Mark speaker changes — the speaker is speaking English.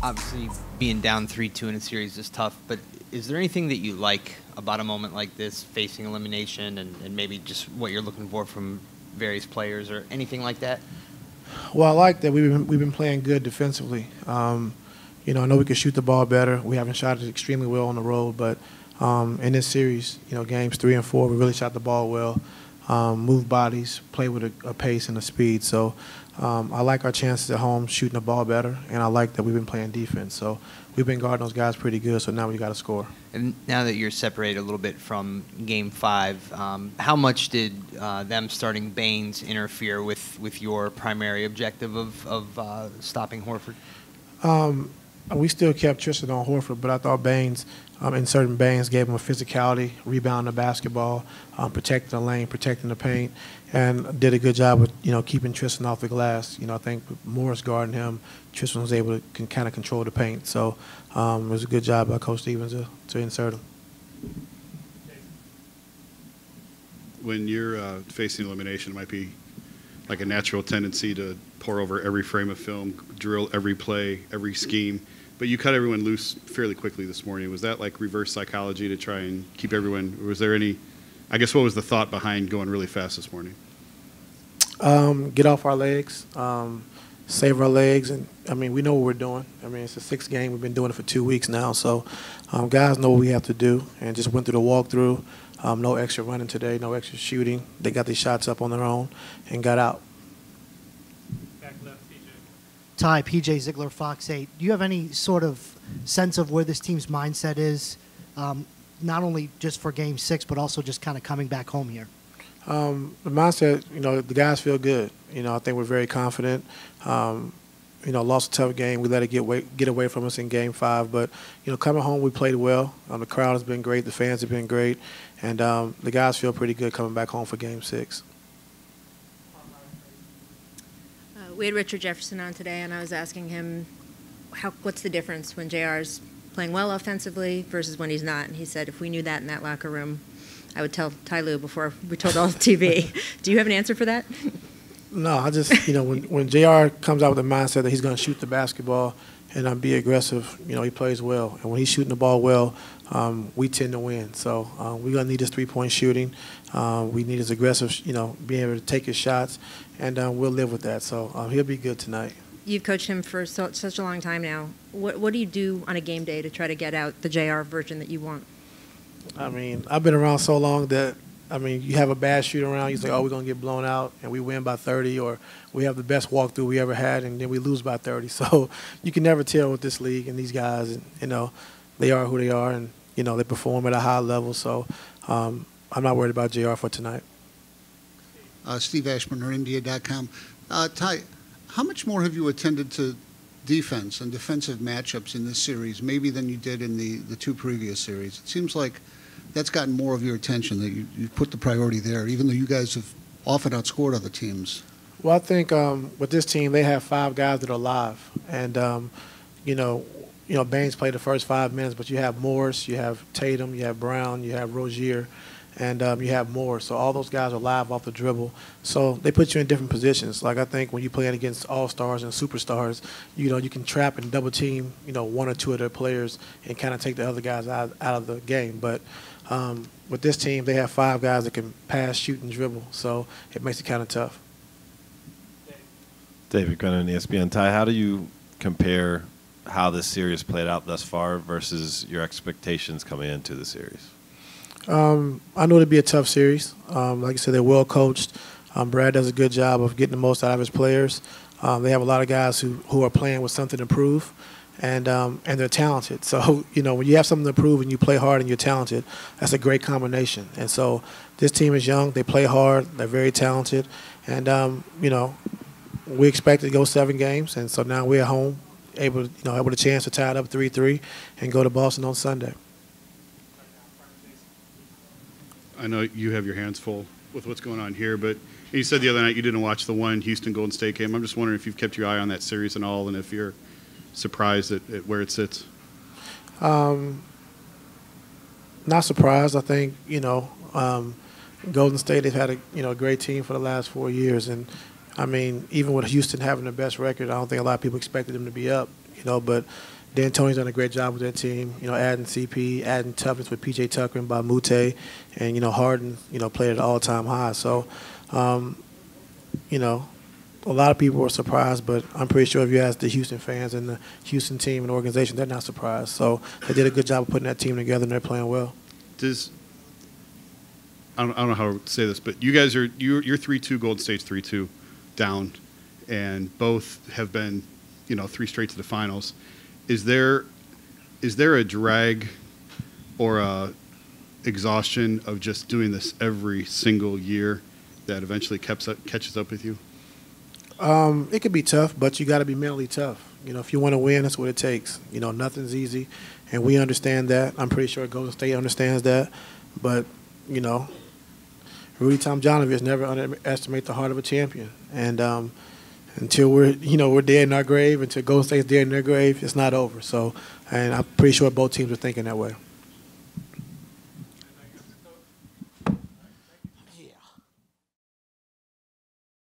Speaker 1: Obviously, being down 3-2 in a series is tough, but is there anything that you like about a moment like this, facing elimination, and maybe just what you're looking for from various players or anything like that?
Speaker 2: Well, I like that we've been playing good defensively. I know we could shoot the ball better. We haven't shot it extremely well on the road, but in this series, games 3 and 4, we really shot the ball well, moved bodies, played with a pace and a speed. So I like our chances at home shooting the ball better, and I like that we've been playing defense. So we've been guarding those guys pretty good, so now we got to score. And
Speaker 1: now that you're separated a little bit from Game 5, how much did them starting Baines interfere with your primary objective of stopping Horford?
Speaker 2: We still kept Tristan on Horford, but I thought Baines, inserting Baines, gave him a physicality, rebounding the basketball, protecting the lane, protecting the paint, and did a good job with keeping Tristan off the glass. I think with Morris guarding him, Tristan was able to kind of control the paint. So it was a good job by Coach Stevens to insert him.
Speaker 3: When you're facing elimination, it might be like a natural tendency to pour over every frame of film, drill every play, every scheme. But you cut everyone loose fairly quickly this morning. Was that like reverse psychology to try and keep everyone, or was there any, I guess what was the thought behind going really fast this morning?
Speaker 2: Get off our legs, save our legs, and we know what we're doing. It's the 6th game. We've been doing it for 2 weeks now, so guys know what we have to do, and just went through the walkthrough. No extra running today, no extra shooting. They got these shots up on their own and got out.
Speaker 4: Back left, PJ. Ty, PJ Ziegler, Fox 8. Do you have any sort of sense of where this team's mindset is, not only just for Game 6, but also just kind of coming back home here?
Speaker 2: The mindset, the guys feel good. I think we're very confident. Lost a tough game. We let it get away from us in Game 5. But, coming home, we played well. The crowd has been great. The fans have been great. And the guys feel pretty good coming back home for Game 6.
Speaker 5: We had Richard Jefferson on today, and I was asking him what's the difference when JR's playing well offensively versus when he's not. And he said, if we knew that in that locker room, I would tell Tyronn Lue before we told all the TV. Do you have an answer for that?
Speaker 2: No, I just, when JR comes out with the mindset that he's going to shoot the basketball and be aggressive, he plays well. And when he's shooting the ball well, we tend to win. So we're going to need his three-point shooting. We need his aggressive, being able to take his shots, and we'll live with that. So he'll be good tonight.
Speaker 5: You've coached him for such a long time now. What do you do on a game day to try to get out the JR version that you want?
Speaker 2: I've been around so long that, you have a bad shooter around, you say, oh, we're going to get blown out, and we win by 30, or we have the best walkthrough we ever had, and then we lose by 30. So you can never tell with this league and these guys, and, they are who they are, and, they perform at a high level. So I'm not worried about JR for tonight.
Speaker 6: Steve Ashburn, or India.com. Ty, how much more have you attended to defense and defensive matchups in this series, maybe than you did in the 2 previous series? It seems like that's gotten more of your attention, that you put the priority there, even though you guys have often outscored other teams.
Speaker 2: Well, I think with this team, they have 5 guys that are live. And, Baines played the first 5 minutes, but you have Morris, you have Tatum, you have Brown, you have Rozier, and you have Moore. So all those guys are live off the dribble. So they put you in different positions. Like, I think when you're playing against all-stars and superstars, you can trap and double team, 1 or 2 of their players and kind of take the other guys out of the game. But with this team, they have 5 guys that can pass, shoot, and dribble. So it makes it kind of tough.
Speaker 7: David Grennan, ESPN. Ty, how do you compare how this series played out thus far versus your expectations coming into the series?
Speaker 2: I know it'd be a tough series. Like I said, they're well coached. Brad does a good job of getting the most out of his players. They have a lot of guys who are playing with something to prove, and they're talented. So, when you have something to prove and you play hard and you're talented, that's a great combination. And so this team is young. They play hard. They're very talented. And, we expected to go 7 games, and so now we're at home, able to chance to tie it up 3-3 and go to Boston on Sunday.
Speaker 3: I know you have your hands full with what's going on here, but you said the other night you didn't watch the one Houston-Golden State game. I'm just wondering if you've kept your eye on that series and all, and if you're surprised at where it sits.
Speaker 2: Not surprised. I think, Golden State has had a great team for the last 4 years. And, even with Houston having the best record, I don't think a lot of people expected them to be up, but D'Antoni's done a great job with that team. Adding CP, adding toughness with PJ Tucker and Bamute, and Harden, played at an all-time high. So, a lot of people were surprised, but I'm pretty sure if you ask the Houston fans and the Houston team and organization, they're not surprised. So they did a good job of putting that team together, and they're playing well.
Speaker 3: I don't know how to say this, but you guys you're 3-2, Golden State's 3-2 down, and both have been 3 straight to the finals. Is there a drag or a exhaustion of just doing this every single year that eventually catches up with you?
Speaker 2: It could be tough, but you got to be mentally tough. If you want to win, that's what it takes. Nothing's easy, and we understand that. I'm pretty sure Golden State understands that. But, Rudy Tomjanovich never underestimate the heart of a champion. And until we're dead in our grave, until Golden State's dead in their grave, it's not over. So, and I'm pretty sure both teams are thinking that way.